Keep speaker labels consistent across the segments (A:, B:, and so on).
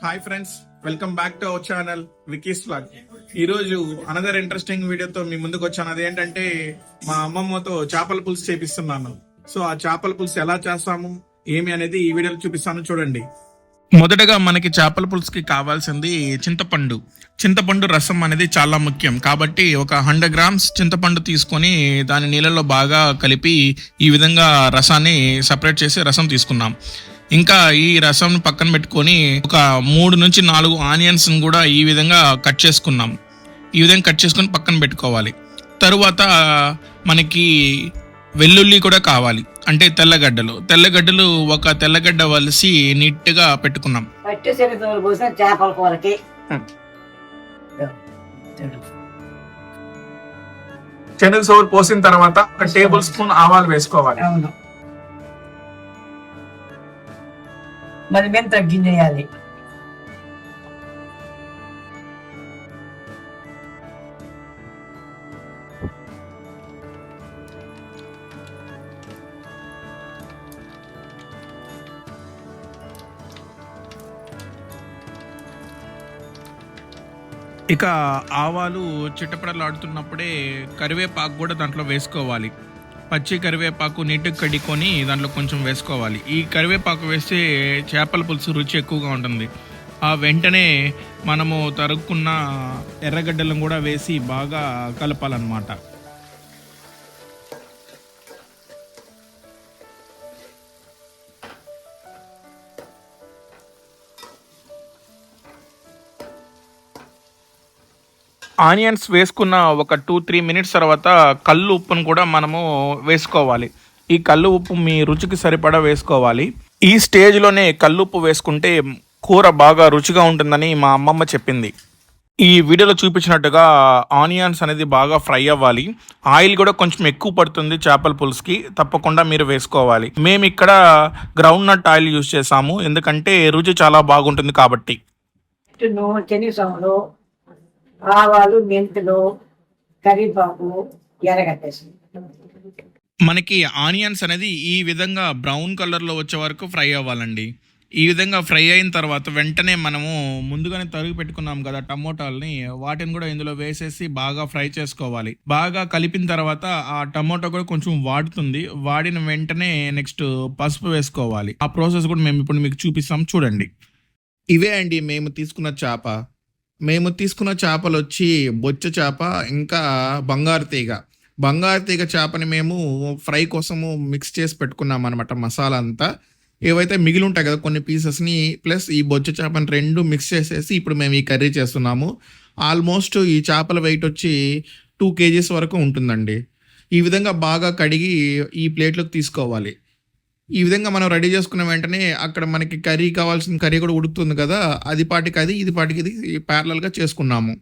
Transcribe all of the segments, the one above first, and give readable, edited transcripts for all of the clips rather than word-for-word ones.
A: Hi friends, welcome back to our channel Vicky's vlog. ఈ రోజు another interesting వీడియోతో మీ ముందుకు వచ్చాను. అదేంటంటే మా అమ్మమ్మతో చేపల పులుసు చేపిస్తున్నాను. సో ఆ చేపల పులుసు ఎలా చేస్తాము ఏమి అనేది ఈ వీడియోలో చూపిస్తాను, చూడండి. మొదటగా మనకి చేపల పులుసుకి కావాల్సింది చింతపండు రసం అనేది చాలా ముఖ్యం. కాబట్టి ఒక 100 గ్రామ్స్ చింతపండు తీసుకొని దాని నీళ్ళలో బాగా కలిపి ఈ విధంగా రసాన్ని సపరేట్ చేసి రసం తీసుకున్నాం. ఇంకా ఈ రసం పక్కన పెట్టుకొని ఒక 3 నుంచి 4 ఆనియన్స్ కూడా ఈ విధంగా కట్ చేసుకున్నాం. ఈ విధంగా కట్ చేసుకొని పక్కన పెట్టుకోవాలి. తరువాత మనకి వెల్లుల్లి కూడా కావాలి, అంటే తెల్లగడ్డలు ఒక తెల్లగడ్డ వలిసి నీట్గా పెట్టుకున్నాం. శనగ సోరు పోసిన తర్వాత ఒక టేబుల్ స్పూన్ ఆవాలు వేసుకోవాలి.
B: మరి మేము తగ్గించేయాలి.
A: ఇక ఆవాలు చిట్టపడలాడుతున్నప్పుడే కరివేపాకు కూడా దాంట్లో వేసుకోవాలి. పచ్చి కరివేపాకు నీట్గా కడుక్కొని దాంట్లో కొంచెం వేసుకోవాలి. ఈ కరివేపాకు వేస్తే చేపల పులుసు రుచి ఎక్కువగా ఉంటుంది. ఆ వెంటనే మనము తరుక్కున్న ఎర్రగడ్డలను కూడా వేసి బాగా కలపాలన్నమాట. ఆనియన్స్ వేసుకున్న ఒక 2-3 మినిట్స్ తర్వాత కల్లు ఉప్పును కూడా మనము వేసుకోవాలి. ఈ కల్లు ఉప్పు మీ రుచికి సరిపడా వేసుకోవాలి. ఈ స్టేజ్లోనే కల్లు ఉప్పు వేసుకుంటే కూర బాగా రుచిగా ఉంటుందని మా అమ్మమ్మ చెప్పింది. ఈ వీడియోలో చూపించినట్టుగా ఆనియన్స్ అనేది బాగా ఫ్రై అవ్వాలి. ఆయిల్ కూడా కొంచెం ఎక్కువ పడుతుంది చేపల పులుసుకి, తప్పకుండా మీరు వేసుకోవాలి. మేము ఇక్కడ గ్రౌండ్ నట్ ఆయిల్ యూజ్ చేసాము, ఎందుకంటే రుచి చాలా బాగుంటుంది కాబట్టి.
B: ఆవాలు, మెంతులు, కరివేపాకు, ఎర్రగడ్డేసి
A: మనకి ఆనియన్స్ అనేది ఈ విధంగా బ్రౌన్ కలర్లో వచ్చే వరకు ఫ్రై అవ్వాలండి. ఈ విధంగా ఫ్రై అయిన తర్వాత వెంటనే మనము ముందుగానే తరిగి పెట్టుకున్నాం కదా టమోటాలని, వాటిని కూడా ఇందులో వేసేసి బాగా ఫ్రై చేసుకోవాలి. బాగా కలిపిన తర్వాత ఆ టమోటా కూడా కొంచెం వాడుతుంది. వాడిన వెంటనే నెక్స్ట్ పసుపు వేసుకోవాలి. ఆ ప్రాసెస్ కూడా మేము ఇప్పుడు మీకు చూపిస్తాం, చూడండి. ఇవే అండి మేము తీసుకున్న చేపలు వచ్చి బొచ్చ చేప, ఇంకా బంగారు తీగ చేపని మేము ఫ్రై కోసము మిక్స్ చేసి పెట్టుకున్నాం అనమాట. మసాలా అంతా ఏవైతే మిగిలి ఉంటాయి కదా కొన్ని పీసెస్ని ప్లస్ ఈ బొచ్చ చేపని 2 మిక్స్ చేసేసి ఇప్పుడు మేము ఈ కర్రీ చేస్తున్నాము. ఆల్మోస్ట్ ఈ చేపల వెయిట్ వచ్చి 2 kgs వరకు ఉంటుందండి. ఈ విధంగా బాగా కడిగి ఈ ప్లేట్లోకి తీసుకోవాలి. ఈ విధంగా మనం రెడీ చేసుకున్న వెంటనే అక్కడ మనకి కర్రీ కావాల్సిన కర్రీ కూడా ఉడుకుతుంది కదా, అది పాటికి అది ఇది పాటికి ఇది ప్యారలల్గా చేసుకున్నాము.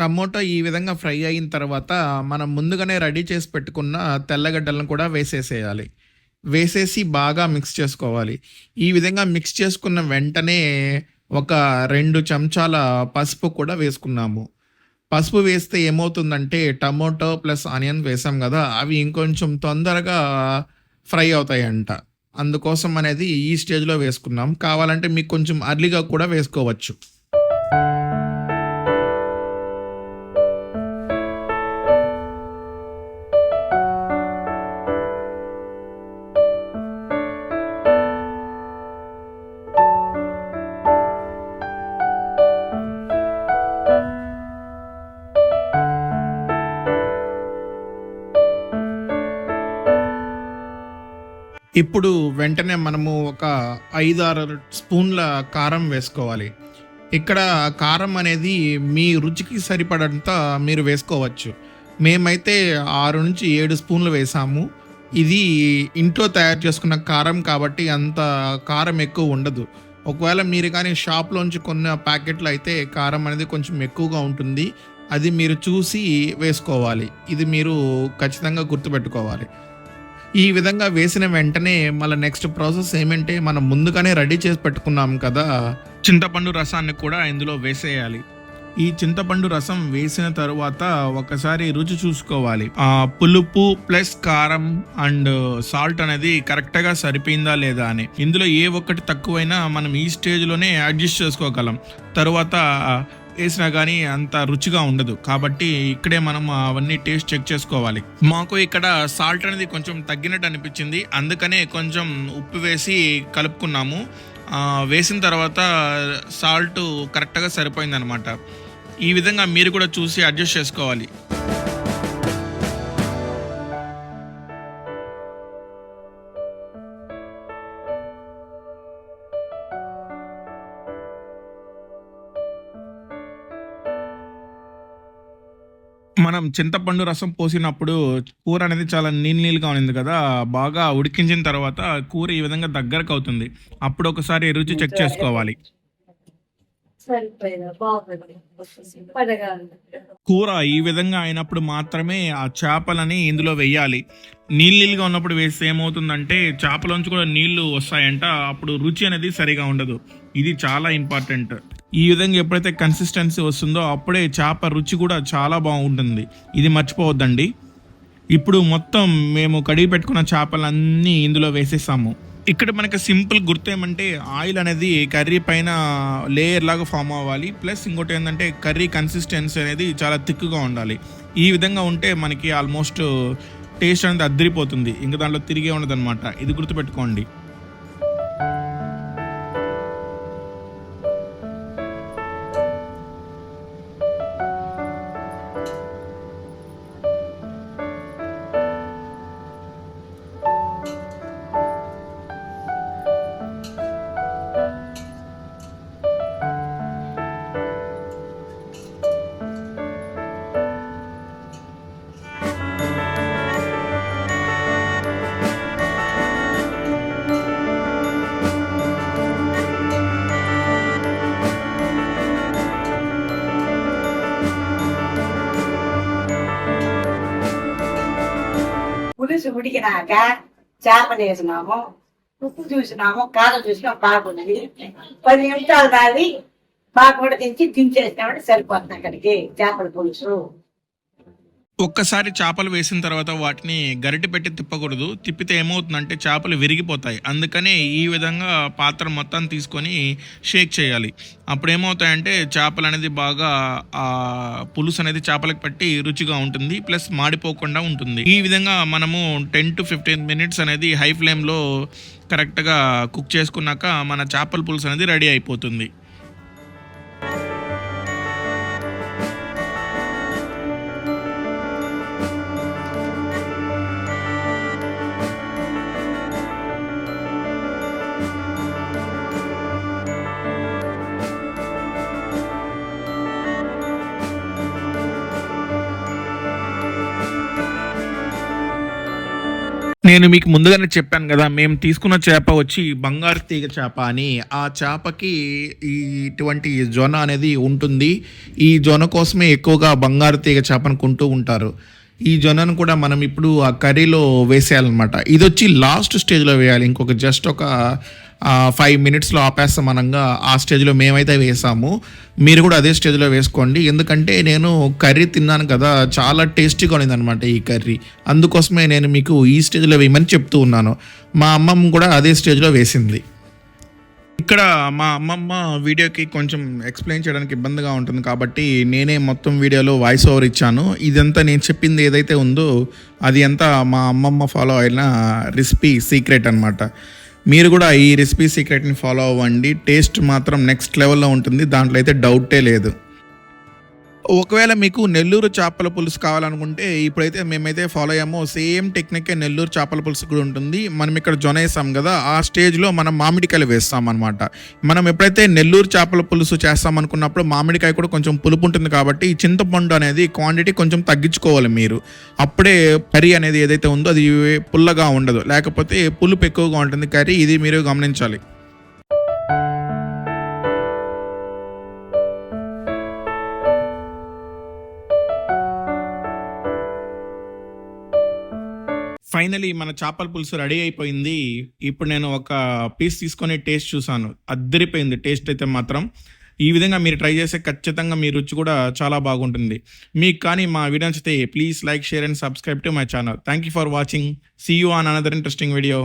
A: టమోటా ఈ విధంగా ఫ్రై అయిన తర్వాత మనం ముందుగానే రెడీ చేసి పెట్టుకున్న తెల్లగడ్డలను కూడా వేసేసి బాగా మిక్స్ చేసుకోవాలి. ఈ విధంగా మిక్స్ చేసుకున్న వెంటనే ఒక 2 చెంచాల పసుపు కూడా వేసుకున్నాము. పసుపు వేస్తే ఏమవుతుందంటే టమోటో ప్లస్ ఆనియన్ వేసాం కదా, అవి ఇంకొంచెం తొందరగా ఫ్రై అవుతాయంట. అందుకోసం అనేది ఈ స్టేజ్లో వేసుకున్నాం. కావాలంటే మీకు కొంచెం అర్లీగా కూడా వేసుకోవచ్చు. ఇప్పుడు వెంటనే మనము ఒక 5-6 స్పూన్ల కారం వేసుకోవాలి. ఇక్కడ కారం అనేది మీ రుచికి సరిపడంత మీరు వేసుకోవచ్చు. మేమైతే 6 నుంచి 7 స్పూన్లు వేసాము. ఇది ఇంట్లో తయారు చేసుకున్న కారం కాబట్టి అంత కారం ఎక్కువ ఉండదు. ఒకవేళ మీరు కానీ షాప్లోంచి కొన్న ప్యాకెట్లు అయితే కారం అనేది కొంచెం ఎక్కువగా ఉంటుంది. అది మీరు చూసి వేసుకోవాలి. ఇది మీరు ఖచ్చితంగా గుర్తుపెట్టుకోవాలి. ఈ విధంగా వేసిన వెంటనే మళ్ళీ నెక్స్ట్ ప్రాసెస్ ఏమంటే మనం ముందుగానే రెడీ చేసి పెట్టుకున్నాం కదా చింతపండు రసాన్ని కూడా ఇందులో వేసేయాలి. ఈ చింతపండు రసం వేసిన తరువాత ఒకసారి రుచి చూసుకోవాలి. పులుపు ప్లస్ కారం అండ్ సాల్ట్ అనేది కరెక్ట్ గా సరిపోయిందా లేదా అని. ఇందులో ఏ ఒక్కటి తక్కువైనా మనం ఈ స్టేజ్ లోనే అడ్జస్ట్ చేసుకోగలం. తరువాత వేసినా కానీ అంత రుచిగా ఉండదు. కాబట్టి ఇక్కడే మనం అవన్నీ టేస్ట్ చెక్ చేసుకోవాలి. మాకు ఇక్కడ సాల్ట్ అనేది కొంచెం తగ్గినట్టు అనిపించింది, అందుకనే కొంచెం ఉప్పు వేసి కలుపుకున్నాము. వేసిన తర్వాత సాల్ట్ కరెక్ట్గా సరిపోయింది అనమాట. ఈ విధంగా మీరు కూడా చూసి అడ్జస్ట్ చేసుకోవాలి. మనం చింతపండు రసం పోసినప్పుడు కూర అనేది చాలా నీళ్ళగా ఉంది కదా, బాగా ఉడికించిన తర్వాత కూర ఈ విధంగా దగ్గరకు అవుతుంది. అప్పుడు ఒకసారి రుచి చెక్ చేసుకోవాలి. కూర ఈ విధంగా అయినప్పుడు మాత్రమే ఆ చేపలని ఇందులో వేయాలి. నీళ్ళగా ఉన్నప్పుడు వేస్తే ఏమవుతుందంటే చేపలోంచి కూడా నీళ్లు వస్తాయంట, అప్పుడు రుచి అనేది సరిగా ఉండదు. ఇది చాలా ఇంపార్టెంట్. ఈ విధంగా ఎప్పుడైతే కన్సిస్టెన్సీ వస్తుందో అప్పుడే చేప రుచి కూడా చాలా బాగుంటుంది. ఇది మర్చిపోవద్దండి. ఇప్పుడు మొత్తం మేము కడిగి పెట్టుకున్న చేపలన్నీ ఇందులో వేసేసాము. ఇక్కడ మనకి సింపుల్ గుర్తు ఏమంటే ఆయిల్ అనేది కర్రీ పైన లేయర్ లాగా ఫామ్ అవ్వాలి. ప్లస్ ఇంకోటి ఏంటంటే కర్రీ కన్సిస్టెన్సీ అనేది చాలా థిక్గా ఉండాలి. ఈ విధంగా ఉంటే మనకి ఆల్మోస్ట్ టేస్ట్ అనేది అద్దరిపోతుంది, ఇంకా దాంట్లో తిరిగే ఉండదు అనమాట. ఇది గుర్తుపెట్టుకోండి.
B: పులుసు ఉడికినాక చేపలు వేసినాము, ఉప్పు చూసినాము, కారం చూసినాము, బాగుంది. 10 నిమిషాలు దాది బాగా కూడా దించేసినామంటే సరిపోతుంది అక్కడికి చేపల పులుసు.
A: ఒక్కసారి చేపలు వేసిన తర్వాత వాటిని గరిటె పెట్టి తిప్పకూడదు. తిప్పితే ఏమవుతుందంటే చేపలు విరిగిపోతాయి. అందుకనే ఈ విధంగా పాత్ర మొత్తం తీసుకొని షేక్ చేయాలి. అప్పుడు ఏమవుతాయంటే చేపలు అనేది బాగా పులుసు అనేది చేపలకు పట్టి రుచిగా ఉంటుంది, ప్లస్ మాడిపోకుండా ఉంటుంది. ఈ విధంగా మనము 10 to 15 minutes అనేది హై ఫ్లేమ్లో కరెక్ట్గా కుక్ చేసుకున్నాక మన చేపల పులుసు అనేది రెడీ అయిపోతుంది. నేను మీకు ముందుగానే చెప్పాను కదా, మేము తీసుకున్న చేప వచ్చి బంగారు తీగ చేప అని. ఆ చేపకి ఇటువంటి జొన అనేది ఉంటుంది. ఈ జొన కోసమే ఎక్కువగా బంగారు తీగ చేపను కొంటూ ఉంటారు. ఈ జొన్నను కూడా మనం ఇప్పుడు ఆ కర్రీలో వేసేయాలన్నమాట. ఇది వచ్చి లాస్ట్ స్టేజ్లో వేయాలి. ఇంకొక జస్ట్ ఒక 5 minutesలో ఆపేస్తాం అనంగా ఆ స్టేజ్లో మేమైతే వేసాము. మీరు కూడా అదే స్టేజ్లో వేసుకోండి. ఎందుకంటే నేను కర్రీ తిన్నాను కదా, చాలా టేస్టీగా ఉన్నది అనమాట ఈ కర్రీ. అందుకోసమే నేను మీకు ఈ స్టేజ్లో వేయమని చెప్తూ ఉన్నాను. మా అమ్మమ్మ కూడా అదే స్టేజ్లో వేసింది. ఇక్కడ మా అమ్మమ్మ వీడియోకి కొంచెం ఎక్స్ప్లెయిన్ చేయడానికి ఇబ్బందిగా ఉంటుంది కాబట్టి నేనే మొత్తం వీడియోలో వాయిస్ ఓవర్ ఇచ్చాను. ఇదంతా నేను చెప్పింది ఏదైతే ఉందో అది అంతా మా అమ్మమ్మ ఫాలో అయిన రెసిపీ సీక్రెట్ అనమాట. మీరు కూడా ఈ రెసిపీ సీక్రెట్ని ఫాలో అవ్వండి. టేస్ట్ మాత్రం నెక్స్ట్ లెవెల్లో ఉంటుంది, దాంట్లో అయితే డౌటే లేదు. ఒకవేళ మీకు నెల్లూరు చేపల పులుసు కావాలనుకుంటే ఇప్పుడైతే మేమైతే ఫాలో అయ్యామో సేమ్ టెక్నిక్ నెల్లూరు చేపల పులుసు కూడా ఉంటుంది. మనం ఇక్కడ జొన్న వేసాం కదా, ఆ స్టేజ్లో మనం మామిడికాయలు వేస్తాం అనమాట. మనం ఎప్పుడైతే నెల్లూరు చేపల పులుసు చేస్తాం అనుకున్నప్పుడు మామిడికాయ కూడా కొంచెం పులుపు ఉంటుంది కాబట్టి ఈ చింతపండు అనేది క్వాంటిటీ కొంచెం తగ్గించుకోవాలి మీరు. అప్పుడే కర్రీ అనేది ఏదైతే ఉందో అది పుల్లగా ఉండదు, లేకపోతే పులుపు ఎక్కువగా ఉంటుంది కర్రీ. ఇది మీరు గమనించాలి. ఫైనలీ మన చేపల పులుసు రెడీ అయిపోయింది. ఇప్పుడు నేను ఒక పీస్ తీసుకొని టేస్ట్ చూసాను. అద్దరిపోయింది టేస్ట్ అయితే మాత్రం. ఈ విధంగా మీరు ట్రై చేస్తే ఖచ్చితంగా మీ రుచి కూడా చాలా బాగుంటుంది. మీకు కానీ మా వీడియో నచ్చితే please like, share and subscribe to my channel. Thank you for watching. See you on another interesting video.